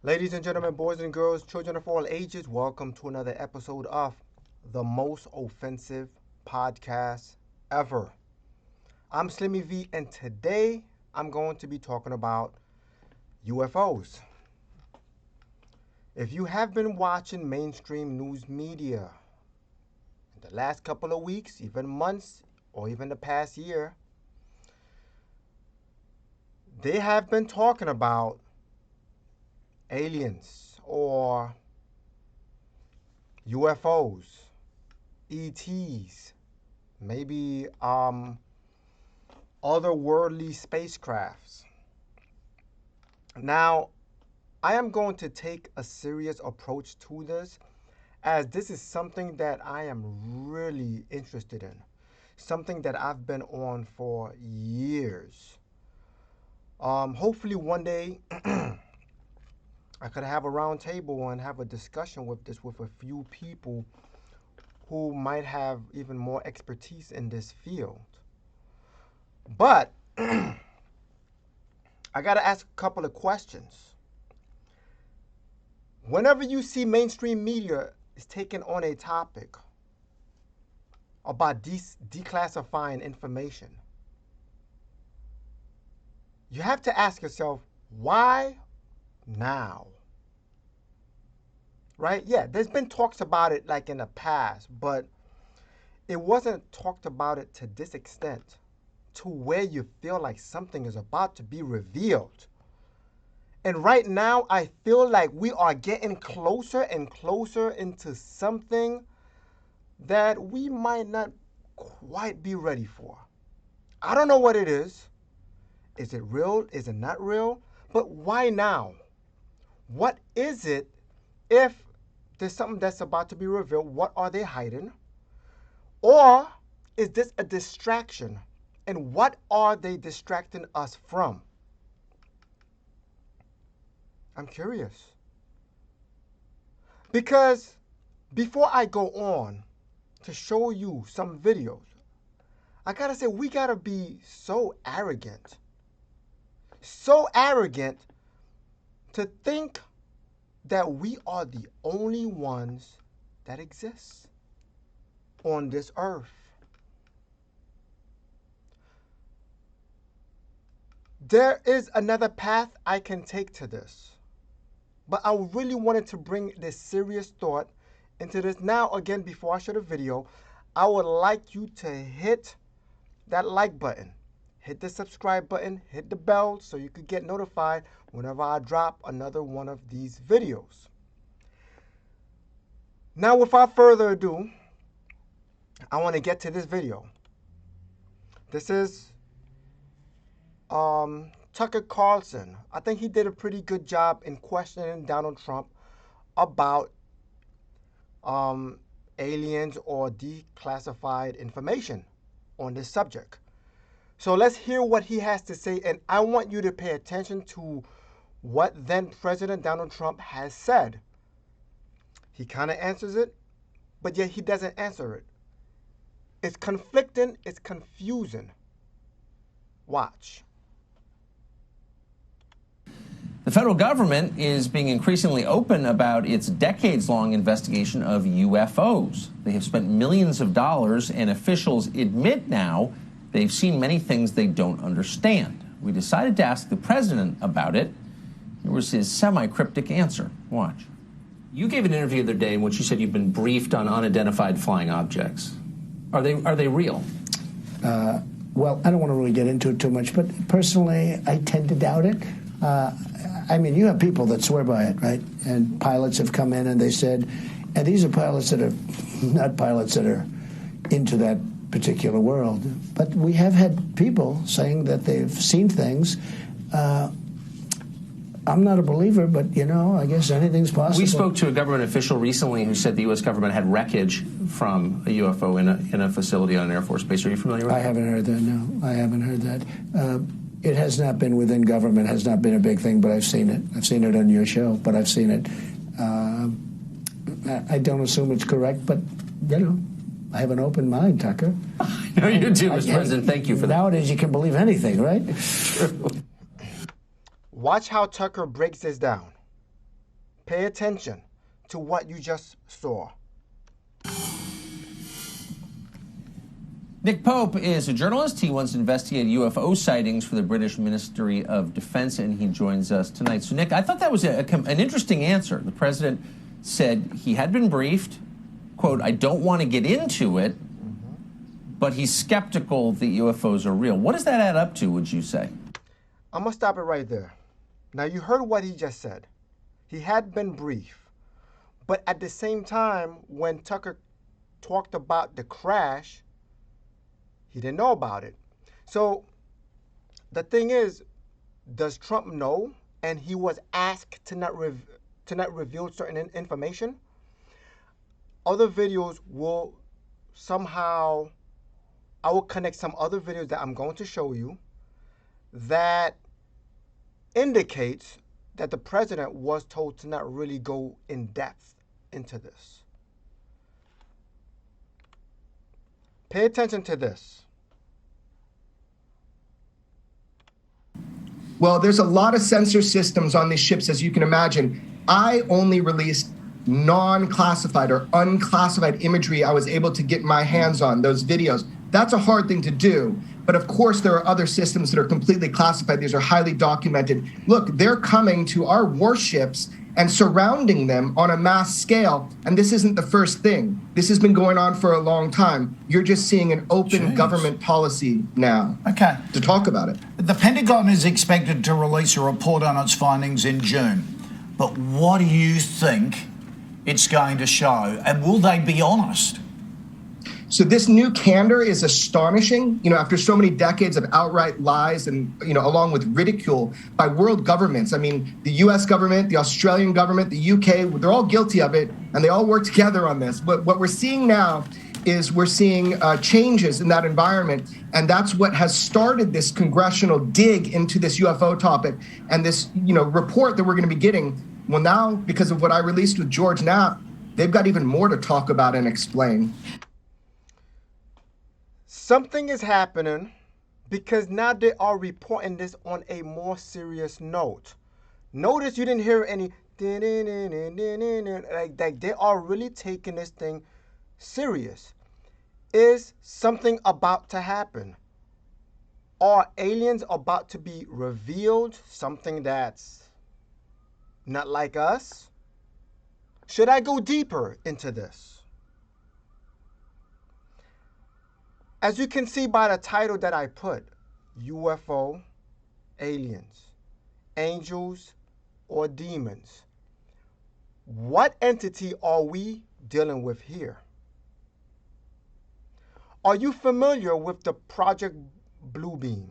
Ladies and gentlemen, boys and girls, children of all ages, welcome to another episode of the most offensive podcast ever. I'm Slimmy V, and today I'm going to be talking about UFOs. If you have been watching mainstream news media in the last couple of weeks, even months, or even the past year, they have been talking about aliens or UFOs, ETs, maybe otherworldly spacecrafts. Now, I am going to take a serious approach to this, as this is something that I am really interested in, something that I've been on for years. Hopefully one day I could have a round table and have a discussion with a few people who might have even more expertise in this field. But I got to ask a couple of questions. Whenever you see mainstream media is taking on a topic about declassifying information, you have to ask yourself, why now? Right? Yeah, there's been talks about it like in the past, but it wasn't talked about it to this extent, to where you feel like something is about to be revealed. And right now, I feel like we are getting closer and closer into something that we might not quite be ready for. I don't know what it is. Is it real? Is it not real? But why now? What is it? If there's something that's about to be revealed, what are they hiding? Or is this a distraction? And what are they distracting us from? I'm curious. Because before I go on to show you some videos, I gotta say, we gotta be so arrogant to think that we are the only ones that exist on this earth. There is another path I can take to this, but I really wanted to bring this serious thought into this. Now, again, before I show the video, I would like you to hit that like button, hit the subscribe button, hit the bell so you could get notified whenever I drop another one of these videos. Now, without further ado, I want to get to this video. This is Tucker Carlson. I think he did a pretty good job in questioning Donald Trump about aliens or declassified information on this subject. So let's hear what he has to say, and I want you to pay attention to what then President Donald Trump has said. He kind of answers it, but yet he doesn't answer it. It's conflicting, it's confusing. Watch. The federal government is being increasingly open about its decades-long investigation of UFOs. They have spent millions of dollars, and officials admit now they've seen many things they don't understand. We decided to ask the president about it. Here was his semi-cryptic answer. Watch. You gave an interview the other day in which you said you've been briefed on unidentified flying objects. Are they real? Well, I don't want to really get into it too much, but personally, I tend to doubt it. I mean, you have people that swear by it, right? And pilots have come in and they said, and these are pilots that are not pilots that are into that particular world, but we have had people saying that they've seen things. I'm not a believer, but, you know, I guess anything's possible. We spoke to a government official recently who said the U.S. government had wreckage from a UFO in a facility on an Air Force base. Are you familiar with that? I haven't heard that, no. I haven't heard that. It has not been within government, has not been a big thing, but I've seen it. I've seen it on your show, but I've seen it. I don't assume it's correct, but, you know, I have an open mind, Tucker. No, you do, Mr. President. Thank you for that. Nowadays, you can believe anything, right? Watch how Tucker breaks this down. Pay attention to what you just saw. Nick Pope is a journalist. He once investigated UFO sightings for the British Ministry of Defense, and he joins us tonight. So, Nick, I thought that was an interesting answer. The president said he had been briefed, quote, I don't want to get into it, but he's skeptical that UFOs are real. What does that add up to, would you say? I'm going to stop it right there. Now, you heard what he just said. He had been briefed. But at the same time, when Tucker talked about the crash, he didn't know about it. So the thing is, does Trump know? And he was asked to not reveal certain information. Other videos will somehow, I will connect some other videos that I'm going to show you that indicates that the president was told to not really go in depth into this. Pay attention to this. Well, there's a lot of sensor systems on these ships, as you can imagine. I only released non-classified or unclassified imagery I was able to get my hands on, those videos. That's a hard thing to do. But of course, there are other systems that are completely classified. These are highly documented. Look, they're coming to our warships and surrounding them on a mass scale. And this isn't the first thing. This has been going on for a long time. You're just seeing an open government policy now to talk about it. The Pentagon is expected to release a report on its findings in June. But what do you think it's going to show? And will they be honest? So this new candor is astonishing, after so many decades of outright lies and, along with ridicule by world governments. I mean, the US government, the Australian government, the UK, they're all guilty of it, and they all work together on this. But what we're seeing now is we're seeing changes in that environment, and that's what has started this congressional dig into this UFO topic and this, report that we're going to be getting. Well, now, because of what I released with George Knapp, they've got even more to talk about and explain. Something is happening because now they are reporting this on a more serious note. Notice you didn't hear any like they are really taking this thing serious. Is something about to happen? Are aliens about to be revealed? Something that's not like us? Should I go deeper into this? As you can see by the title that I put, UFO, aliens, angels, or demons. What entity are we dealing with here? Are you familiar with the Project Bluebeam?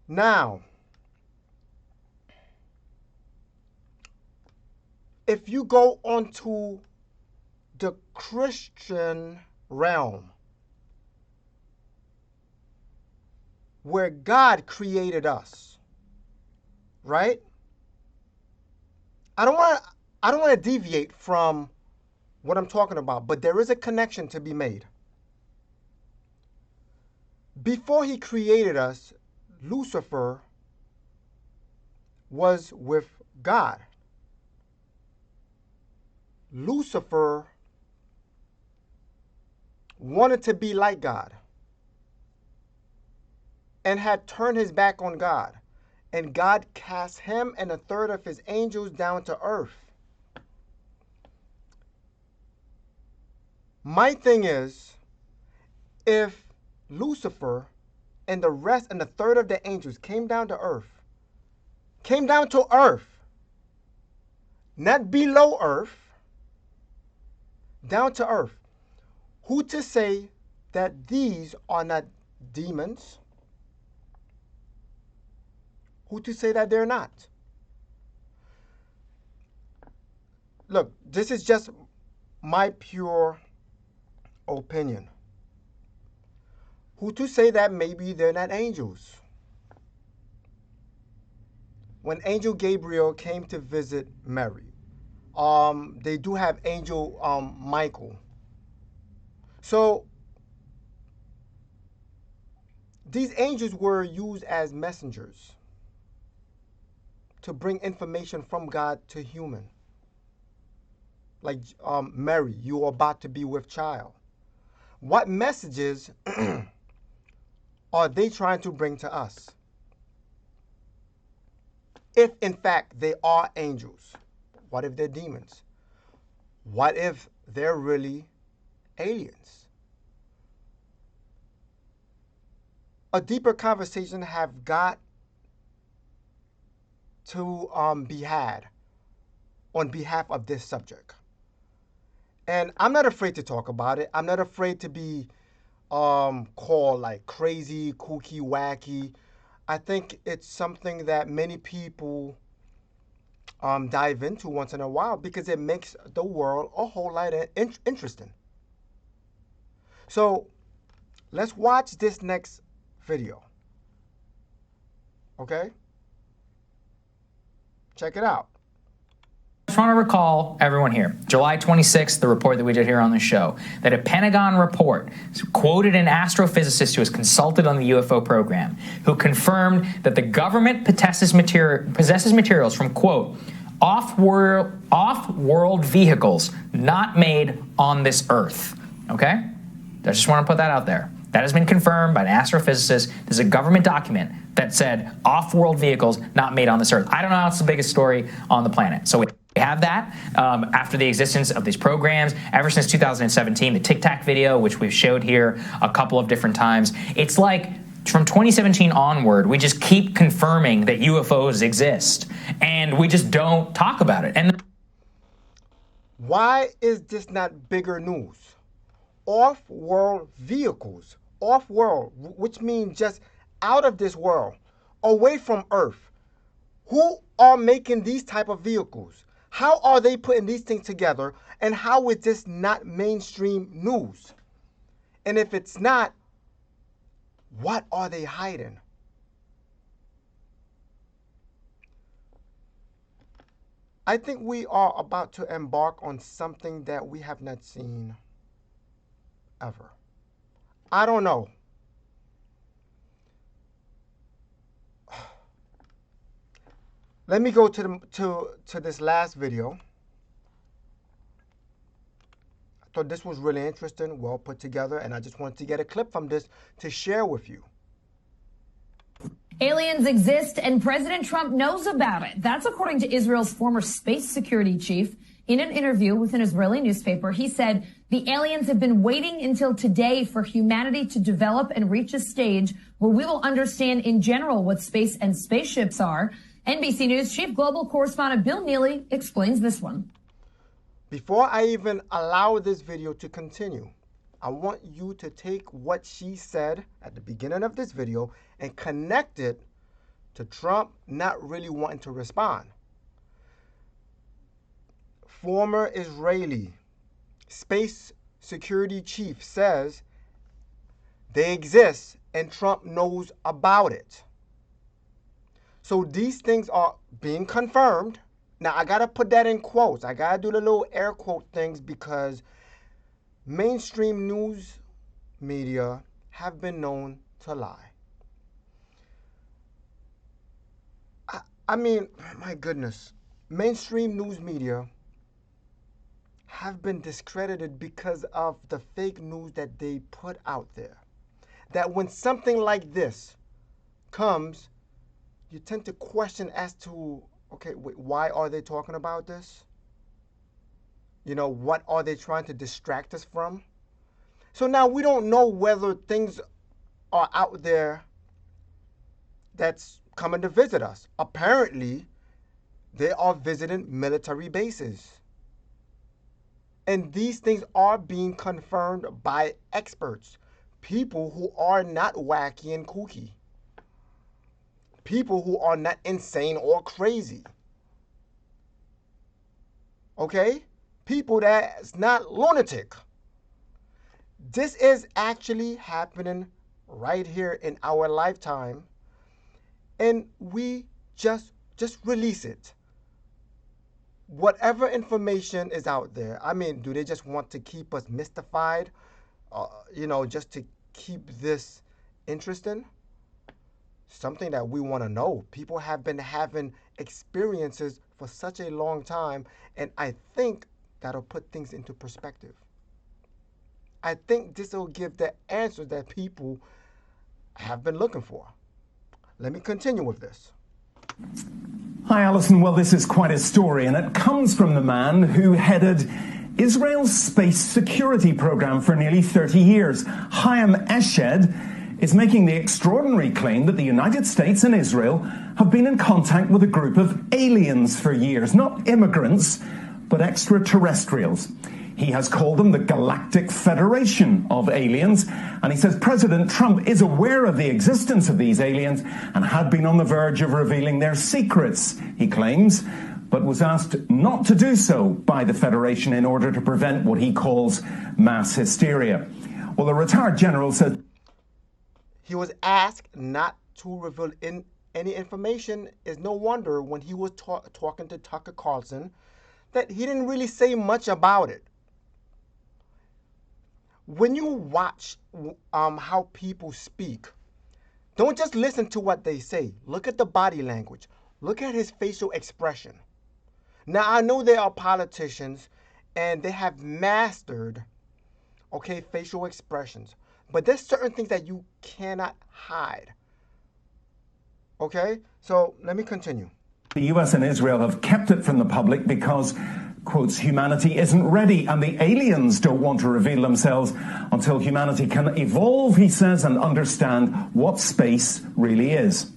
Now, if you go onto the Christian realm, where God created us, right? I don't want to deviate from what I'm talking about, but there is a connection to be made. Before he created us, Lucifer was with God. Lucifer wanted to be like God and had turned his back on God. And God cast him and a third of his angels down to earth. My thing is, if Lucifer and the rest and a third of the angels came down to earth, not below earth, down to earth, who to say that these are not demons? Who to say that they're not? Look, this is just my pure opinion. Who to say that maybe they're not angels? When Angel Gabriel came to visit Mary, they do have Angel Michael. So these angels were used as messengers. to bring information from God to human. Like Mary, you are about to be with child. What messages are they trying to bring to us? If in fact they are angels, what if they're demons? What if they're really aliens? A deeper conversation have got to be had on behalf of this subject. And I'm not afraid to talk about it. I'm not afraid to be called like crazy, kooky, wacky. I think it's something that many people dive into once in a while because it makes the world a whole lot interesting. So let's watch this next video. Okay? Check it out. I just want to recall everyone here, July 26th, the report that we did here on the show, that a Pentagon report quoted an astrophysicist who was consulted on the UFO program, who confirmed that the government possesses materials from, quote, off-world vehicles not made on this Earth. Okay? I just want to put that out there. That has been confirmed by an astrophysicist. There's a government document that said off-world vehicles not made on this Earth. I don't know how it's the biggest story on the planet. So we have that after the existence of these programs ever since 2017, the Tic Tac video, which we've showed here a couple of different times. It's like from 2017 onward, we just keep confirming that UFOs exist, and we just don't talk about it. And why is this not bigger news? Off-world vehicles, off-world, which means just out of this world, away from Earth. Who are making these type of vehicles? How are they putting these things together? And how is this not mainstream news? And if it's not, what are they hiding? I think we are about to embark on something that we have not seen ever. I don't know. Let me go to this last video. I thought this was really interesting, well put together, and I just wanted to get a clip from this to share with you. Aliens exist and President Trump knows about it. That's according to Israel's former space security chief. In an interview with an Israeli newspaper, he said the aliens have been waiting until today for humanity to develop and reach a stage where we will understand in general what space and spaceships are. NBC News chief global correspondent Bill Neely explains this one. Before I even allow this video to continue, I want you to take what she said at the beginning of this video and connect it to Trump not really wanting to respond. Former Israeli space security chief says they exist and Trump knows about it. So these things are being confirmed. Now, I got to put that in quotes. I got to do the little air quote things because mainstream news media have been known to lie. I mean, my goodness. Mainstream news media have been discredited because of the fake news that they put out there. That when something like this comes, you tend to question as to, okay, wait, why are they talking about this? You know, what are they trying to distract us from? So now we don't know whether things are out there that's coming to visit us. Apparently, they are visiting military bases. And these things are being confirmed by experts, people who are not wacky and kooky. People who are not insane or crazy. Okay? People that's not lunatic. This is actually happening right here in our lifetime. And we just release it. Whatever information is out there, I mean, do they just want to keep us mystified? You know, just to keep this interesting? something that we want to know. People have been having experiences for such a long time, and I think that'll put things into perspective. I think this will give the answer that people have been looking for. Let me continue with this. Hi, Alison. Well, this is quite a story, and it comes from the man who headed Israel's space security program for nearly 30 years. Chaim Eshed is making the extraordinary claim that the United States and Israel have been in contact with a group of aliens for years, not immigrants, but extraterrestrials. He has called them the Galactic Federation of Aliens, and he says President Trump is aware of the existence of these aliens and had been on the verge of revealing their secrets, he claims, but was asked not to do so by the Federation in order to prevent what he calls mass hysteria. Well, the retired general says he was asked not to reveal any information. Is no wonder when he was talking to Tucker Carlson that he didn't really say much about it. When you watch how people speak, don't just listen to what they say. Look at the body language. Look at his facial expression. Now, I know there are politicians and they have mastered, facial expressions. But there's certain things that you cannot hide. Okay? So let me continue. the US and Israel have kept it from the public because, quotes, humanity isn't ready and the aliens don't want to reveal themselves until humanity can evolve, he says, and understand what space really is.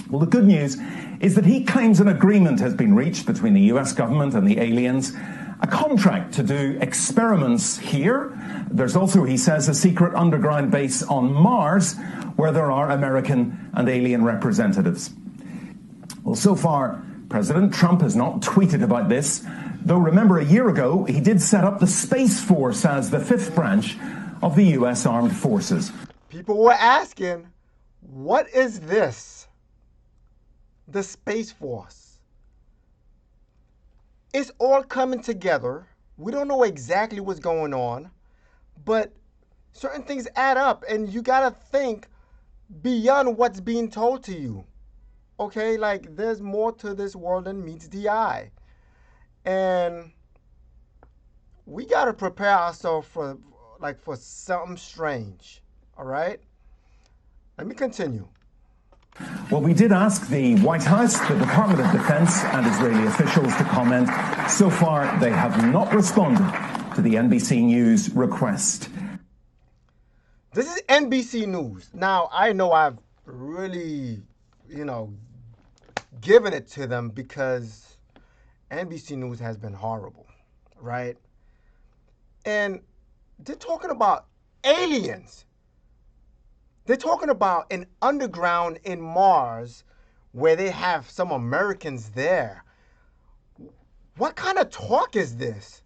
Well, the good news is that he claims an agreement has been reached between the US government and the aliens, a contract to do experiments here. There's also, he says, a secret underground base on Mars where there are American and alien representatives. Well, so far, President Trump has not tweeted about this, though remember a year ago he did set up the Space Force as the fifth branch of the US Armed Forces. People were asking, what is this? The Space Force. It's all coming together. We don't know exactly what's going on, but certain things add up, and you gotta think beyond what's being told to you. Okay, like there's more to this world than meets the eye. And we gotta prepare ourselves for something strange. All right? Let me continue. Well, we did ask the White House, the Department of Defense, and Israeli officials to comment. So far, they have not responded to the NBC News request. This is NBC News. Now, I know I've really, given it to them because NBC News has been horrible, right? And they're talking about aliens. They're talking about an underground in Mars where they have some Americans there. What kind of talk is this?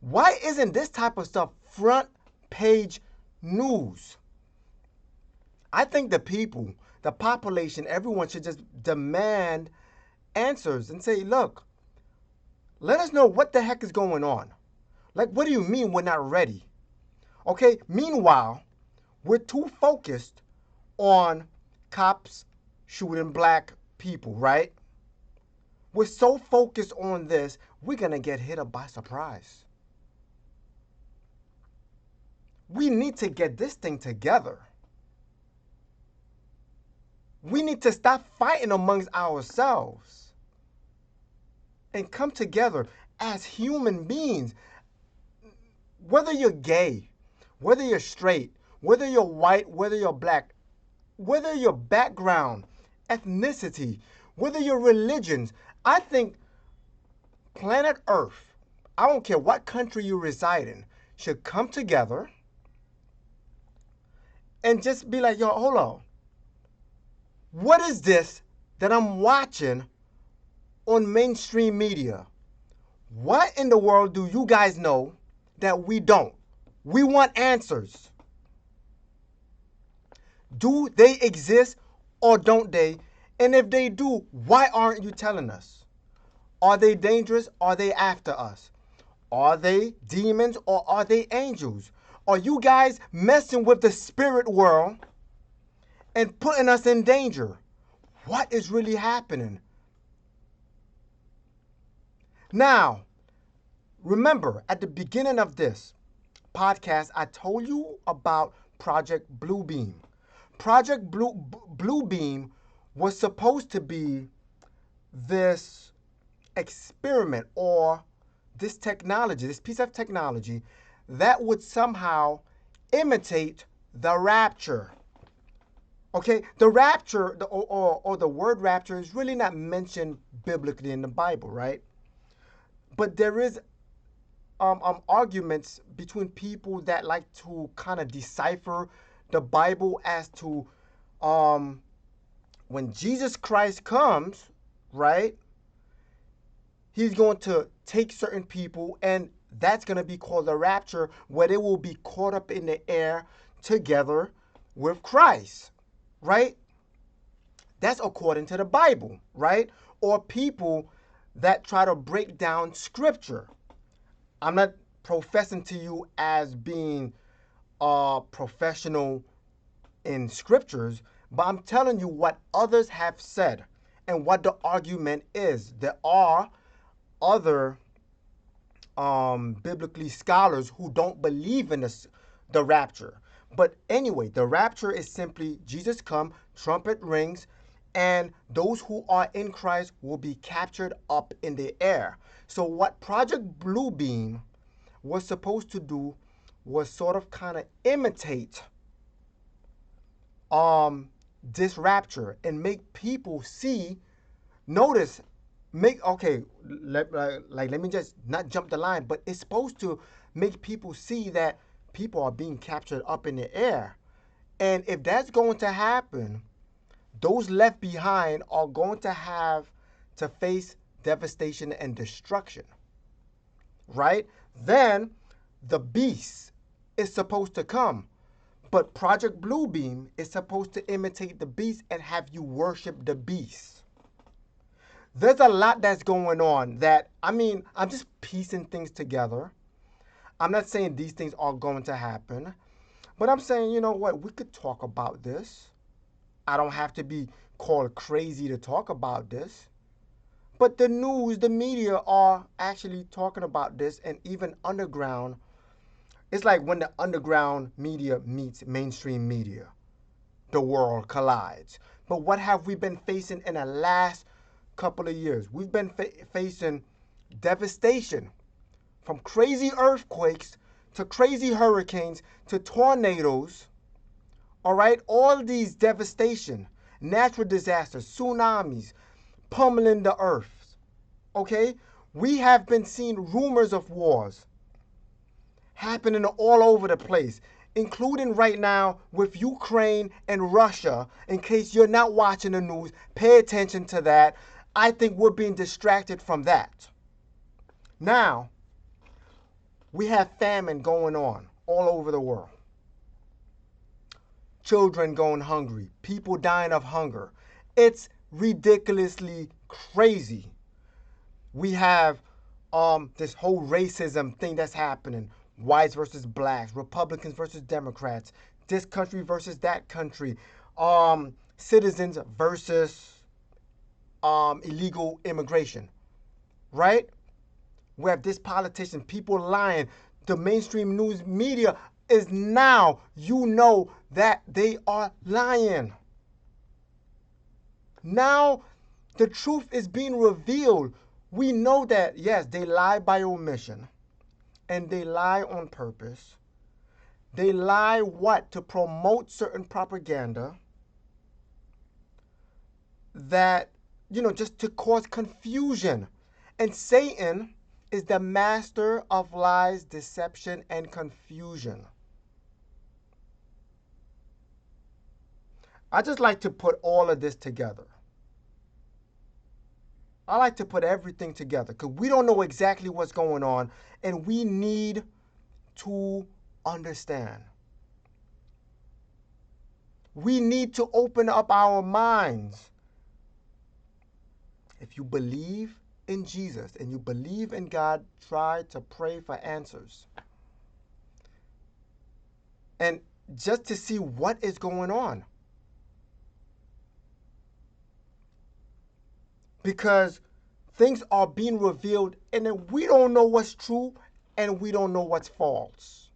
Why isn't this type of stuff front page news? I think the people, the population, everyone should just demand answers and say, look, let us know what the heck is going on. Like, what do you mean we're not ready? Okay, meanwhile, we're too focused on cops shooting black people, right? We're so focused on this, we're going to get hit up by surprise. We need to get this thing together. We need to stop fighting amongst ourselves and come together as human beings. Whether you're gay, whether you're straight, whether you're white, whether you're black, whether your background, ethnicity, whether your religions, I think planet Earth, I don't care what country you reside in, should come together and just be like, yo, hold on. What is this that I'm watching on mainstream media? What in the world do you guys know that we don't? We want answers. Do they exist or don't they? And if they do, why aren't you telling us? Are they dangerous? Are they after us? Are they demons or are they angels? Are you guys messing with the spirit world and putting us in danger. What is really happening? Now, remember, at the beginning of this podcast, I told you about Project Bluebeam. Project Bluebeam was supposed to be this experiment or this technology, this piece of technology that would somehow imitate the rapture. Okay, the rapture, or the word rapture is really not mentioned biblically in the Bible, right? But there is arguments between people that like to kind of decipher the Bible as to when Jesus Christ comes, right? He's going to take certain people, and that's going to be called the rapture, where they will be caught up in the air together with Christ, right? That's according to the Bible, right? Or people that try to break down scripture. I'm not professing to you as being a professional in scriptures, but I'm telling you what others have said and what the argument is. There are other biblically scholars who don't believe in the rapture. But anyway, the rapture is simply Jesus come, trumpet rings, and those who are in Christ will be captured up in the air. So what Project Bluebeam was supposed to do was sort of kind of imitate this rapture and make people see, notice, let me just not jump the line, but it's supposed to make people see that people are being captured up in the air. And if that's going to happen, those left behind are going to have to face devastation and destruction, right? Then the beast is supposed to come. But Project Bluebeam is supposed to imitate the beast and have you worship the beast. There's a lot that's going on that, I'm just piecing things together. I'm not saying these things are going to happen, but I'm saying, you know what, we could talk about this. I don't have to be called crazy to talk about this. But the news, the media are actually talking about this, and even underground. It's like when the underground media meets mainstream media, the world collides. But what have we been facing in the last couple of years? We've been facing devastation, from crazy earthquakes to crazy hurricanes to tornadoes. All right, all these devastation, natural disasters, tsunamis, pummeling the earth. Okay, we have been seeing rumors of wars happening all over the place, including right now with Ukraine and Russia. In case you're not watching the news, pay attention to that. I think we're being distracted from that. Now, we have famine going on all over the world. Children going hungry, people dying of hunger. It's ridiculously crazy. We have this whole racism thing that's happening. Whites versus blacks, Republicans versus Democrats, this country versus that country, citizens versus illegal immigration, right? We have this politician, people lying. The mainstream news media is now, that they are lying. Now the truth is being revealed. We know that, yes, they lie by omission. And they lie on purpose. They lie what? To promote certain propaganda that, just to cause confusion. And Satan is the master of lies, deception, and confusion. I just like to put all of this together. I like to put everything together because we don't know exactly what's going on, and we need to understand. We need to open up our minds. If you believe in Jesus and you believe in God, try to pray for answers. And just to see what is going on. because things are being revealed and then we don't know what's true and we don't know what's false.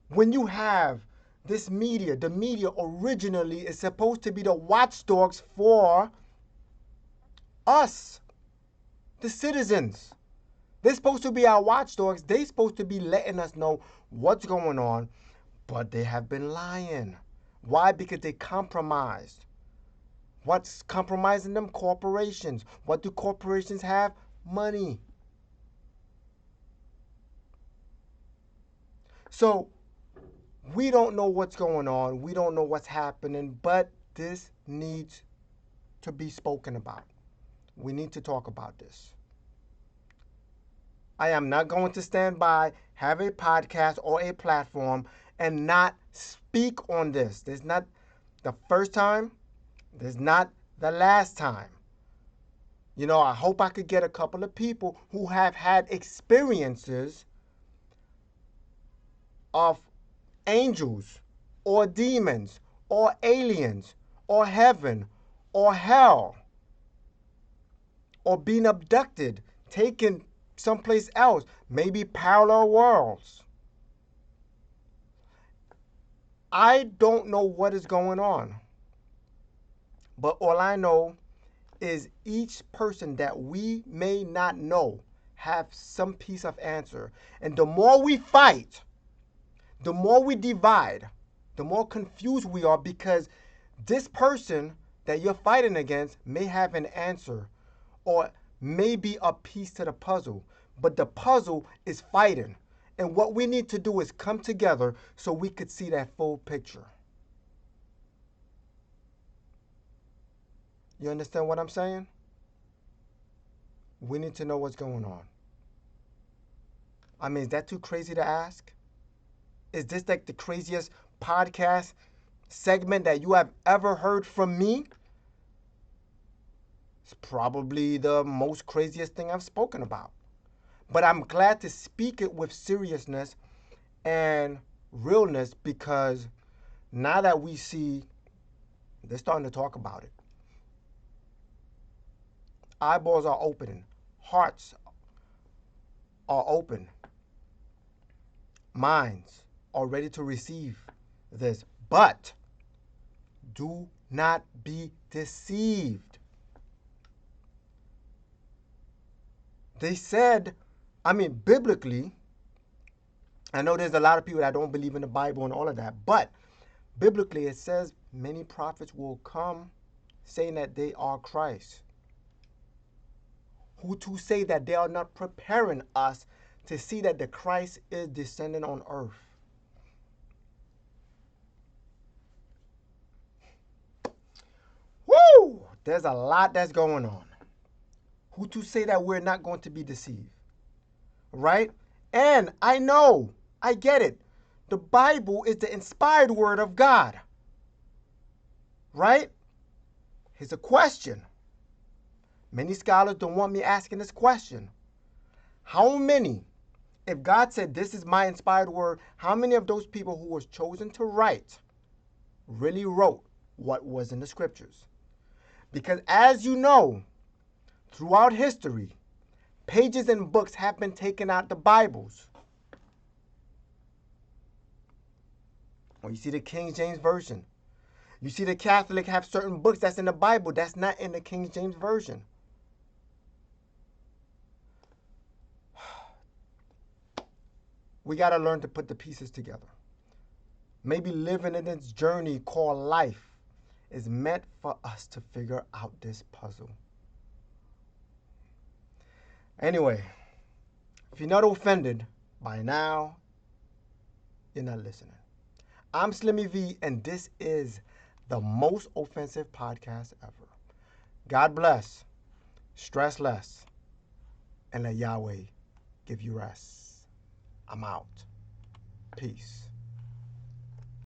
When you have this media, the media originally is supposed to be the watchdogs for us, the citizens. They're supposed to be our watchdogs. They're supposed to be letting us know what's going on, but they have been lying. Why? Because they compromised. What's compromising them? Corporations. What do corporations have? Money. So we don't know what's going on. We don't know what's happening, but this needs to be spoken about. We need to talk about this. I am not going to stand by, have a podcast or a platform, and not speak on this. This is not the first time. This is not the last time. You know, I hope I could get a couple of people who have had experiences of angels or demons or aliens or heaven or hell or being abducted, taken someplace else, maybe parallel worlds. I don't know what is going on, but all I know is each person that we may not know have some piece of answer. And the more we fight, the more we divide, the more confused we are, because this person that you're fighting against may have an answer or may be a piece to the puzzle, but the puzzle is fighting. And what we need to do is come together so we could see that full picture. You understand what I'm saying? We need to know what's going on. I mean, is that too crazy to ask? Is this like the craziest podcast segment that you have ever heard from me? It's probably the most craziest thing I've spoken about. But I'm glad to speak it with seriousness and realness, because now that we see they're starting to talk about it. Eyeballs are opening. Hearts are open. Minds are ready to receive this. But do not be deceived. They said, biblically, I know there's a lot of people that don't believe in the Bible and all of that, but biblically it says many prophets will come saying that they are Christ. Who to say that they are not preparing us to see that the Christ is descending on earth. Woo! There's a lot that's going on. Who to say that we're not going to be deceived? Right? And I know, I get it. The Bible is the inspired word of God. Right? Here's a question. Many scholars don't want me asking this question. How many, if God said this is my inspired word, how many of those people who was chosen to write really wrote what was in the scriptures? Because as you know, throughout history, pages and books have been taken out the Bibles. Or you see the King James Version. You see the Catholic have certain books that's in the Bible that's not in the King James Version. We got to learn to put the pieces together. Maybe living in this journey called life is meant for us to figure out this puzzle. Anyway, if you're not offended by now, you're not listening. I'm Slimmy V, and this is the most offensive podcast ever. God bless, stress less, and let Yahweh give you rest. I'm out. Peace.